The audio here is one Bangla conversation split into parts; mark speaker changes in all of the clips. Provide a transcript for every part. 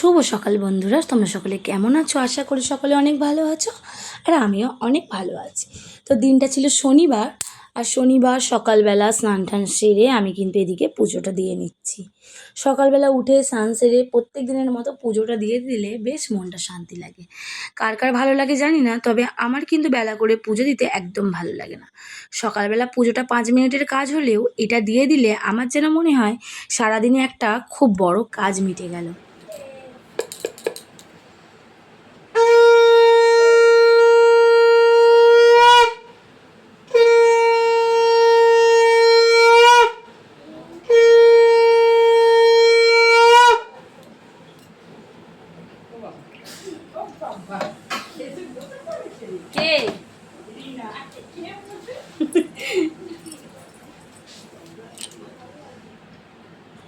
Speaker 1: শুভ সকাল বন্ধুরা, তোমরা সকলে কেমন আছো? আশা করি সকলে অনেক ভালো আছো, আর আমিও অনেক ভালো আছি। তো দিনটা ছিল শনিবার, আর শনিবার সকালবেলা স্নান টান সেরে আমি কিন্তু এদিকে পুজোটা দিয়ে নিচ্ছি। সকালবেলা উঠে স্নান সেরে প্রত্যেক দিনের মতো পুজোটা দিয়ে দিলে বেশ মনটা শান্তি লাগে। কার কার ভালো লাগে জানি না, তবে আমার কিন্তু বেলা করে পুজো দিতে একদম ভালো লাগে না। সকালবেলা পুজোটা 5 মিনিটের কাজ হলেও এটা দিয়ে দিলে আমার যেন মনে হয় সারাদিনে একটা খুব বড় কাজ মিটে গেল।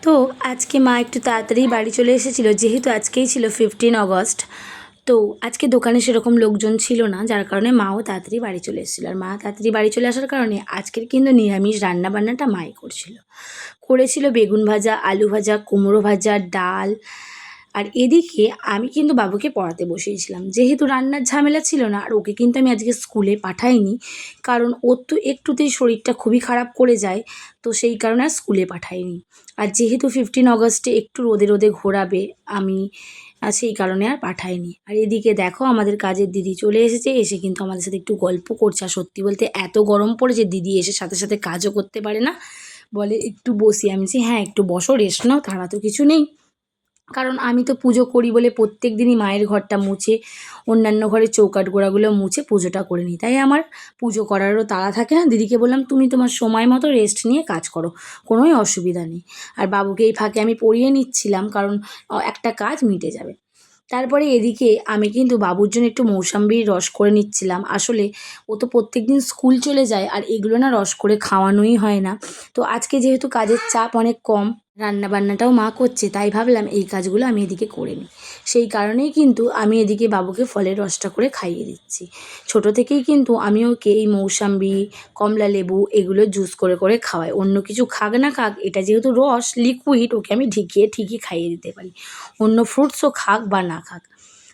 Speaker 1: তো আজকে মা একটু তাড়াতাড়ি বাড়ি চলে এসেছিলো, যেহেতু আজকেই ছিল 15 আগস্ট। তো আজকে দোকানে সেরকম লোকজন ছিল না, যার কারণে মাও তাড়াতাড়ি বাড়ি চলে এসেছিলো। আর মা তাড়াতাড়ি বাড়ি চলে আসার কারণে আজকের কিন্তু নিরামিষ রান্নাবান্নাটা মাই করেছিল বেগুন ভাজা, আলু ভাজা, কুমড়ো ভাজা, ডাল। আর এদিকে আমি কিন্তু বাবুকে পড়াতে বসিয়েছিলাম, যেহেতু রান্নার ঝামেলা ছিল না। আর ওকে কিন্তু আমি আজকে স্কুলে পাঠাইনি, কারণ ওর তো একটুতেই শরীরটা খুবই খারাপ করে যায়, তো সেই কারণে আর স্কুলে পাঠাইনি। আর যেহেতু 15 আগস্টে একটু রোদে রোদে ঘোরাবে আমি, সেই কারণে আর পাঠাইনি। আর এদিকে দেখো আমাদের কাজের দিদি চলে এসেছে, এসে কিন্তু আমাদের সাথে একটু গল্প করছে। আর সত্যি বলতে এত গরম পড়েছে, দিদি এসে সাথে সাথে কাজও করতে পারে না, বলে একটু বসি। আমি বলছি হ্যাঁ একটু বসো, রেস্ট নাও, তারা তো কিছু নেই। কারণ আমি তো পুজো করি বলে প্রত্যেক দিনই মায়ের ঘরটা মুছে, অন্যান্য ঘরের চৌকাঠ গোড়াগুলো মুছে পুজোটা করে নিই, তাই আমার পুজো করারও তাড়া থাকে না। দিদিকে বললাম তুমি তোমার সময় মতো রেস্ট নিয়ে কাজ করো, কোনোই অসুবিধা নেই। আর বাবুকে এই ফাঁকে আমি পড়িয়ে নিচ্ছিলাম, কারণ একটা কাজ মিটে যাবে। তারপরে এদিকে আমি কিন্তু বাবুর জন্য একটু মৌসাম্বির রস করে নিচ্ছিলাম। আসলে ও তো প্রত্যেক দিন স্কুল চলে যায়, আর এগুলো না রস করে খাওয়ানোই হয় না। তো আজকে যেহেতু কাজের চাপ অনেক কম, রান্নাবান্নাটাও মা করছে, তাই ভাবলাম এই কাজগুলো আমি এদিকে করে নিই। সেই কারণেই কিন্তু আমি এদিকে বাবুকে ফলের রসটা করে খাইয়ে দিচ্ছি। ছোট থেকেই কিন্তু আমি ওকে এই মৌসাম্বি, কমলা লেবু এগুলো জুস করে করে খাওয়াই। অন্য কিছু খাক না খাক, এটা যেহেতু রস লিকুইড, ওকে আমি ঢেকিয়ে ঠিকই খাইয়ে দিতে পারি। অন্য ফ্রুটসও খাক বা না খাক।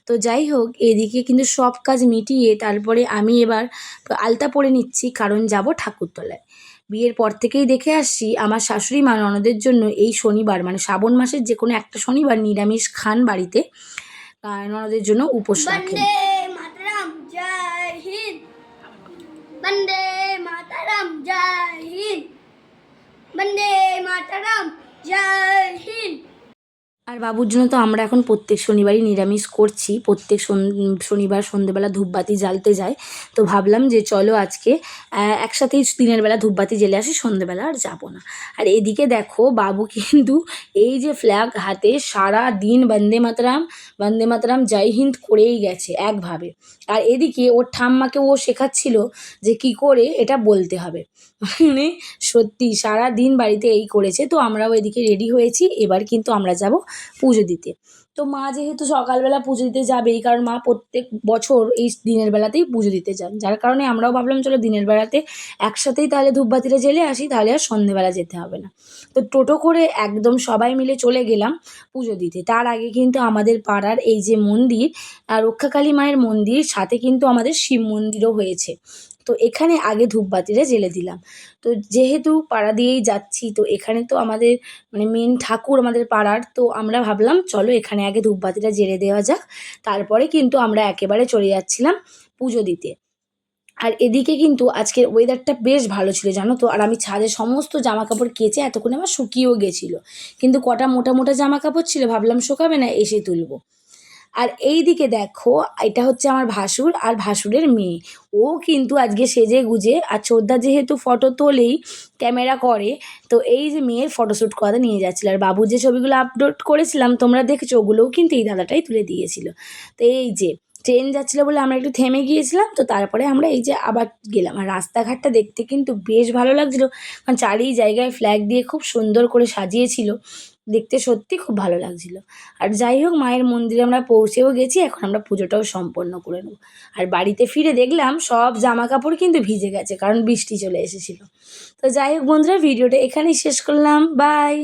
Speaker 1: তো যাই হোক, এদিকে কিন্তু সব কাজ মিটিয়ে তারপরে আমি এবার আলতা পরে নিচ্ছি, কারণ যাব ঠাকুরতলায়। বিয়ের পর থেকেই দেখে আসছি আমার শাশুড়ি মা ননদের জন্য এই শনিবার, মানে শ্রাবণ মাসের যে কোনো একটা শনিবার নিরামিষ খান বাড়িতে, ননদের জন্য উপোস রাখেন।
Speaker 2: বন্দে মাতরম জয় হিন্দ, বন্দে মাতরম জয় হিন্দ, বন্দে মাতরম জয় হিন্দ।
Speaker 1: আর বাবুর জন্য তো আমরা এখন প্রত্যেক শনিবারই নিরামিষ করছি। প্রত্যেক শনিবার সন্ধেবেলা ধূপবাতি জ্বালতে যাই। তো ভাবলাম যে চলো আজকে একসাথেই দিনের বেলা ধূপবাতি জ্বেলে আসি, সন্ধেবেলা আর যাব না। আর এদিকে দেখো বাবু কিন্তু এই যে ফ্ল্যাগ হাতে সারা দিন বন্দে মাতরম জয় হিন্দ করেই গেছে একভাবে। আর এদিকে ওর ঠাম্মাকে ও শেখাচ্ছিল যে কি করে এটা বলতে হবে। মানে সত্যি সারা দিন বাড়িতে এই করেছে। তো আমরাও এদিকে রেডি হয়েছি, এবার কিন্তু আমরা যাব পুজো দিতে। তো মা যেহেতু সকালবেলা পুজো দিতে যাবেই, কারণ মা প্রত্যেক বছর এই দিনের বেলাতেই পুজো দিতে যান, যার কারণে আমরাও ভাবলাম চলো দিনের বেলাতে একসাথেই তাহলে ধূপবাতিটা জ্বেলে আসি, তাহলে আর সন্ধেবেলা যেতে হবে না। তো টোটো করে একদম সবাই মিলে চলে গেলাম পুজো দিতে। তার আগে কিন্তু আমাদের পাড়ার এই যে মন্দির, রক্ষাকালী মায়ের মন্দির, সাথে কিন্তু আমাদের শিব মন্দিরও হয়েছে। তো এখানে আগে ধূপবাতিটা জ্বেলে দিলাম। তো যেহেতু পাড়া দিয়েই যাচ্ছি, তো এখানে তো আমাদের মানে মেন ঠাকুর আমাদের পাড়ার, তো আমরা ভাবলাম চলো এখানে আগে ধূপবাতিটা জ্বেলে দেওয়া যাক, তারপরে কিন্তু আমরা একেবারে চলে যাচ্ছিলাম পুজো দিতে। আর এদিকে কিন্তু আজকের ওয়েদারটা বেশ ভালো ছিল জানো তো। আর আমি ছাদে সমস্ত জামা কাপড় কেচে এতক্ষণে আমার শুকিয়েও গেছিলো, কিন্তু কটা মোটা মোটা জামা কাপড় ছিল, ভাবলাম শুকাবে না, এসে তুলবো। আর এই দিকে দেখো এটা হচ্ছে আমার ভাসুর আর ভাসুরের মেয়ে। ও কিন্তু আজকে সেজে গুজে, আর ছোদ্দা যেহেতু ফটো তোলেই, ক্যামেরা করে, তো এই যে মেয়ের ফটোশ্যুট করাতে নিয়ে যাচ্ছিল। আর বাবুর যে ছবিগুলো আপলোড করেছিলাম তোমরা দেখেছো, ওগুলোও কিন্তু এই দাদাটাই তুলে দিয়েছিল। তো এই যে ট্রেন যাচ্ছিলো বলে আমরা একটু থেমে গিয়েছিলাম, তো তারপরে আমরা এই যে আবার গেলাম। আর রাস্তাঘাটটা দেখতে কিন্তু বেশ ভালো লাগছিলো, কারণ চারি জায়গায় ফ্ল্যাগ দিয়ে খুব সুন্দর করে সাজিয়েছিল, দেখতে সত্যি খুব ভালো লাগছিল। আর যাই হোক, মায়ের মন্দিরে আমরা পৌঁছেও গেছি, এখন আমরা পুজোটাও সম্পন্ন করে নেব। আর বাড়িতে ফিরে দেখলাম সব জামা কাপড় কিন্তু ভিজে গেছে, কারণ বৃষ্টি চলে এসেছিলো। তো যাই হোক বন্ধুরা, ভিডিওটা এখানেই শেষ করলাম, বাই।